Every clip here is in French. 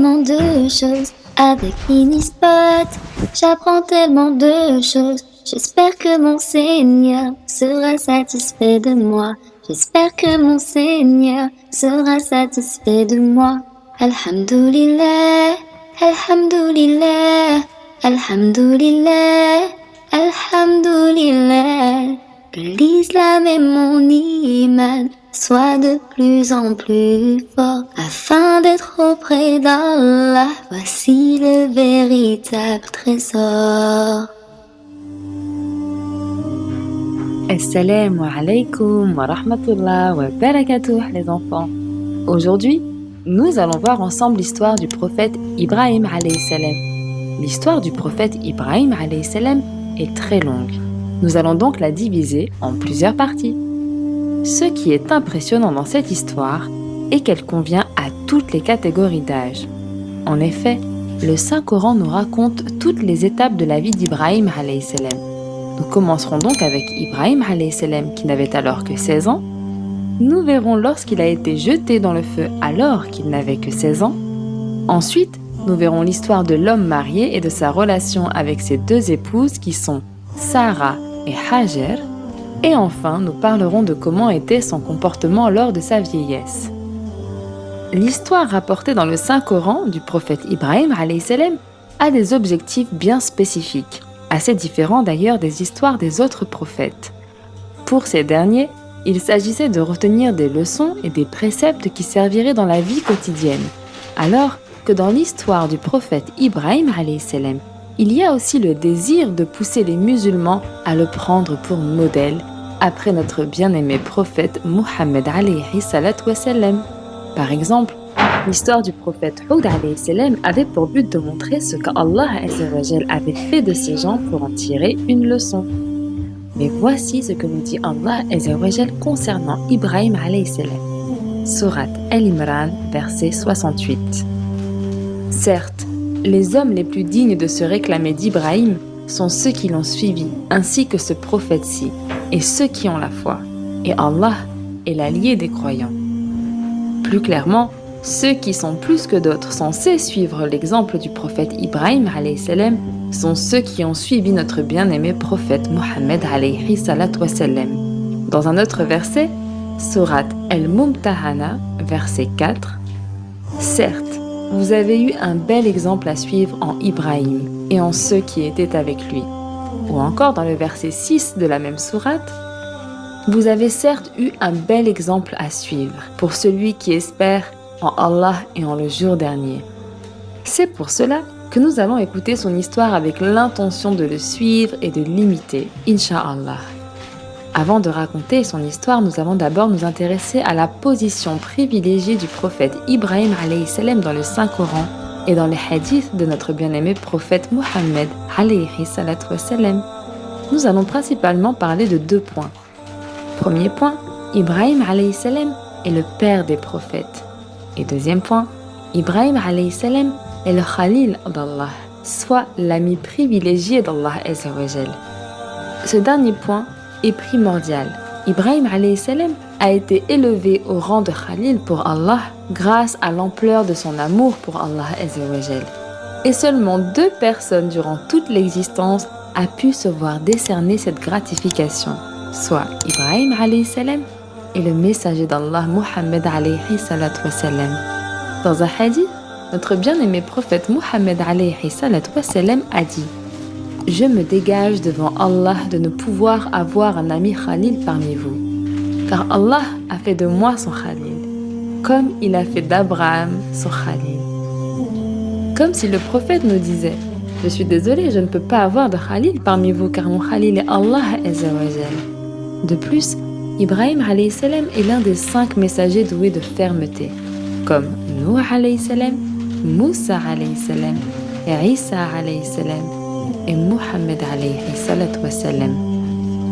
Tellement de choses avec Minispot, j'apprends tellement de choses. J'espère que mon Seigneur sera satisfait de moi. J'espère que mon Seigneur sera satisfait de moi. Alhamdulillah, Alhamdulillah, Alhamdulillah, Alhamdulillah. Que l'islam et mon iman soient de plus en plus forts afin d'être auprès d'Allah. Voici le véritable trésor. Assalamu alaikum wa rahmatullah wa barakatuh les enfants. Aujourd'hui, nous allons voir ensemble l'histoire du prophète Ibrahim alayhi salam. L'histoire du prophète Ibrahim alayhi salam est très longue. Nous allons donc la diviser en plusieurs parties. Ce qui est impressionnant dans cette histoire est qu'elle convient à toutes les catégories d'âge. En effet, le Saint-Coran nous raconte toutes les étapes de la vie d'Ibrahim alayhi salam. Nous commencerons donc avec Ibrahim alayhi salam qui n'avait alors que 16 ans. Nous verrons lorsqu'il a été jeté dans le feu alors qu'il n'avait que 16 ans. Ensuite, nous verrons l'histoire de l'homme marié et de sa relation avec ses deux épouses qui sont Sarah et Hajar. Et enfin, nous parlerons de comment était son comportement lors de sa vieillesse. L'histoire rapportée dans le Saint-Coran du prophète Ibrahim alayhi salam a des objectifs bien spécifiques, assez différents d'ailleurs des histoires des autres prophètes. Pour ces derniers, il s'agissait de retenir des leçons et des préceptes qui serviraient dans la vie quotidienne, alors que dans l'histoire du prophète Ibrahim alayhi salam, il y a aussi le désir de pousser les musulmans à le prendre pour modèle, après notre bien-aimé prophète Muhammad alayhi salatu wa salam. Par exemple, l'histoire du prophète Hud alayhi salam avait pour but de montrer ce qu'Allah avait fait de ces gens pour en tirer une leçon. Mais voici ce que nous dit Allah concernant Ibrahim alayhi salam. Sourate Al-Imran, verset 68. Certes, les hommes les plus dignes de se réclamer d'Ibrahim sont ceux qui l'ont suivi, ainsi que ce prophète-ci, et ceux qui ont la foi. Et Allah est l'allié des croyants. Plus clairement, ceux qui sont plus que d'autres censés suivre l'exemple du prophète Ibrahim alayhi salam sont ceux qui ont suivi notre bien-aimé prophète Muhammad alayhi salatu wa salam. Dans un autre verset, Sourate Al-Mumtahana, verset 4, certes, vous avez eu un bel exemple à suivre en Ibrahim et en ceux qui étaient avec lui. Ou encore dans le verset 6 de la même sourate, vous avez certes eu un bel exemple à suivre pour celui qui espère en Allah et en le jour dernier. C'est pour cela que nous allons écouter son histoire avec l'intention de le suivre et de l'imiter, Inch'Allah. Avant de raconter son histoire, nous allons d'abord nous intéresser à la position privilégiée du prophète Ibrahim alayhi salam dans le Saint-Coran et dans les hadiths de notre bien-aimé prophète Muhammad alayhi salatu wa salam. Nous allons principalement parler de deux points. Premier point, Ibrahim alayhi salam est le père des prophètes. Et deuxième point, Ibrahim alayhi salam est le Khalil d'Allah, soit l'ami privilégié d'Allah Azzawajal. Ce dernier point est primordial. Ibrahim alayhi salam a été élevé au rang de Khalil pour Allah grâce à l'ampleur de son amour pour Allah Azzawajal. Et seulement 2 personnes durant toute l'existence a pu se voir décerner cette gratification, soit Ibrahim alayhi salam et le messager d'Allah Muhammad alayhi salatu wa salam. Dans un hadith, notre bien-aimé prophète Muhammad alayhi salatu wa salam a dit: je me dégage devant Allah de ne pouvoir avoir un ami Khalil parmi vous, car Allah a fait de moi son Khalil, comme il a fait d'Abraham son Khalil. Comme si le prophète nous disait: je suis désolé, je ne peux pas avoir de Khalil parmi vous, car mon Khalil est Allah Azzawajal. De plus, Ibrahim alayhi salam est l'un des 5 messagers doués de fermeté, comme Nuh alayhi salam, Moussa alayhi salam, et Isa alayhi salam, et Muhammad alayhi salatu wa salam.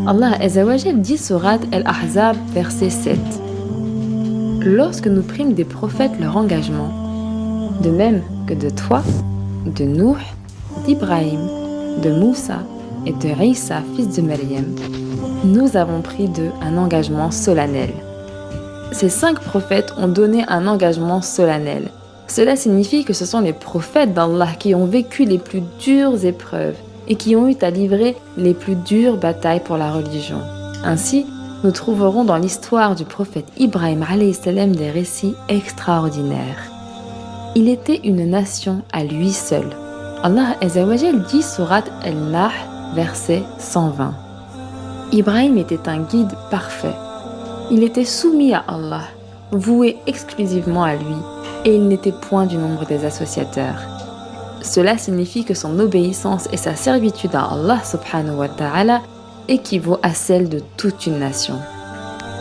Allah Azzawajal dit Sourate Al-Ahzab, verset 7. Lorsque nous prîmes des prophètes leur engagement, de même que de toi, de Nuh, d'Ibrahim, de Moussa et de Isa, fils de Maryam, nous avons pris d'eux un engagement solennel. Ces 5 prophètes ont donné un engagement solennel, Cela signifie que ce sont les prophètes d'Allah qui ont vécu les plus dures épreuves et qui ont eu à livrer les plus dures batailles pour la religion. Ainsi, nous trouverons dans l'histoire du prophète Ibrahim alayhi salam des récits extraordinaires. Il était une nation à lui seul. Allah Azza wa Jal dit surat Al-Nahl, verset 120. Ibrahim était un guide parfait. Il était soumis à Allah, voué exclusivement à lui, et il n'était point du nombre des associateurs. Cela signifie que son obéissance et sa servitude à Allah subhanahu wa ta'ala équivaut à celle de toute une nation.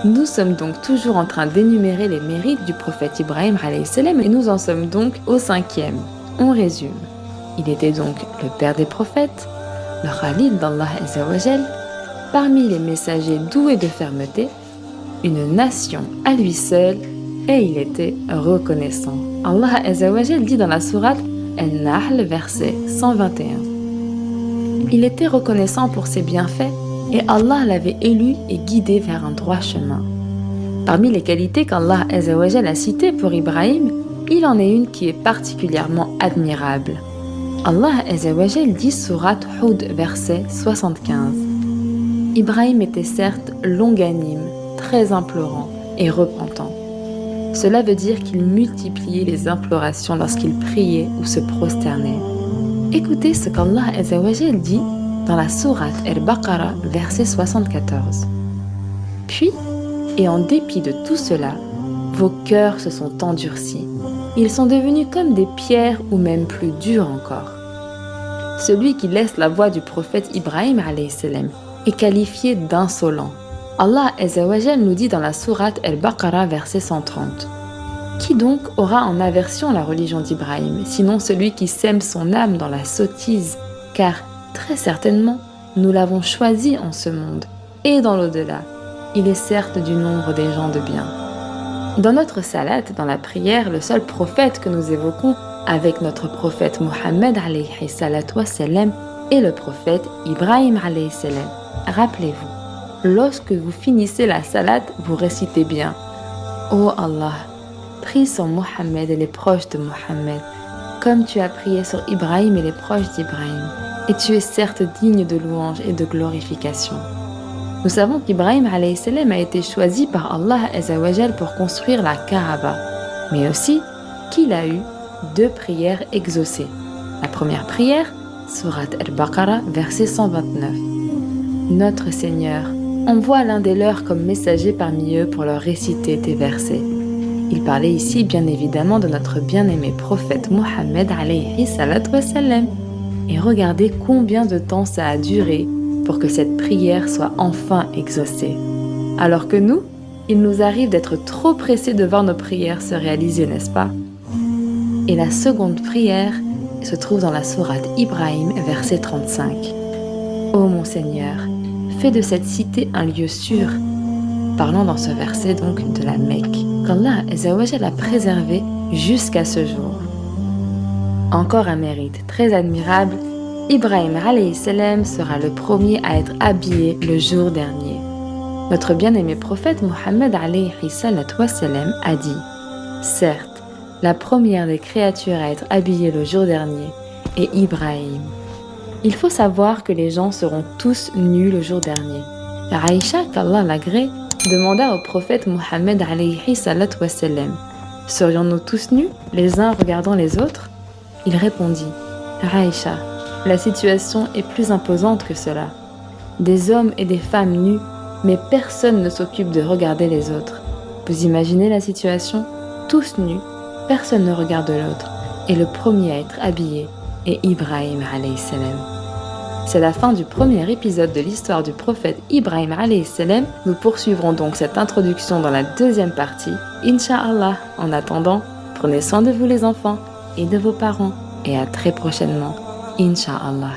Nous sommes donc toujours en train d'énumérer les mérites du prophète Ibrahim alayhi salam et nous en sommes donc au 5e. On résume. Il était donc le père des prophètes, le Khalil d'Allah Azza wa Jal, parmi les messagers doués de fermeté, une nation à lui seul, et il était reconnaissant. Allah Azza wa Jal dit dans la sourate Al-Nahl, verset 121. Il était reconnaissant pour ses bienfaits et Allah l'avait élu et guidé vers un droit chemin. Parmi les qualités qu'Allah Azza wa Jal a citées pour Ibrahim, il en est une qui est particulièrement admirable. Allah Azza wa Jal dit sourate Hud, verset 75. Ibrahim était certes longanime, très implorant et repentant. Cela veut dire qu'il multipliait les implorations lorsqu'il priait ou se prosternait. Écoutez ce qu'Allah Azza wa Jal dit dans la sourate Al-Baqarah, verset 74. Puis, et en dépit de tout cela, vos cœurs se sont endurcis. Ils sont devenus comme des pierres ou même plus durs encore. Celui qui laisse la voie du prophète Ibrahim alayhi salam est qualifié d'insolent. Allah Azza wa Jal nous dit dans la sourate Al-Baqarah, verset 130. Qui donc aura en aversion la religion d'Ibrahim, sinon celui qui sème son âme dans la sottise, car très certainement, nous l'avons choisi en ce monde et dans l'au-delà. Il est certes du nombre des gens de bien. Dans notre salat, dans la prière, le seul prophète que nous évoquons avec notre prophète Muhammad alayhi salatu wassalam est le prophète Ibrahim alayhi salam. Rappelez-vous, lorsque vous finissez la salat, vous récitez bien « Ô Allah, prie sur Muhammad et les proches de Muhammad, comme tu as prié sur Ibrahim et les proches d'Ibrahim, et tu es certes digne de louange et de glorification. » Nous savons qu'Ibrahim alayhi salam a été choisi par Allah Azza wa Jal pour construire la Kaaba, mais aussi qu'il a eu 2 prières exaucées. La première prière, sourate Al-Baqarah, verset 129. Notre Seigneur, envoie l'un des leurs comme messager parmi eux pour leur réciter tes versets. Il parlait ici bien évidemment de notre bien-aimé prophète Muhammad alayhi salatu wassalam. Et regardez combien de temps ça a duré pour que cette prière soit enfin exaucée. Alors que nous, il nous arrive d'être trop pressés de voir nos prières se réaliser, n'est-ce pas? Et la seconde prière se trouve dans la sourate Ibrahim, verset 35. Ô mon Seigneur, fais de cette cité un lieu sûr. Parlant dans ce verset donc de la Mecque, qu'Allah Azza wa Jal a préservé jusqu'à ce jour. Encore un mérite très admirable, Ibrahim alayhi salam sera le premier à être habillé le jour dernier. Notre bien-aimé prophète Muhammad alayhi salatu wassalam a dit « Certes, la première des créatures à être habillée le jour dernier est Ibrahim. » Il faut savoir que les gens seront tous nus le jour dernier. Aïcha, qu'Allah l'agrée, demanda au prophète Muhammad alayhi salatu wassalam « Serions-nous tous nus, les uns regardant les autres ?» Il répondit « Aïcha, la situation est plus imposante que cela. Des hommes et des femmes nus, mais personne ne s'occupe de regarder les autres. Vous imaginez la situation? Tous nus, personne ne regarde l'autre, et le premier à être habillé est Ibrahim alayhi salam. » C'est la fin du premier épisode de l'histoire du prophète Ibrahim alayhi salam. Nous poursuivrons donc cette introduction dans la deuxième partie, Inch'Allah. En attendant, prenez soin de vous les enfants et de vos parents, et à très prochainement, Inch'Allah.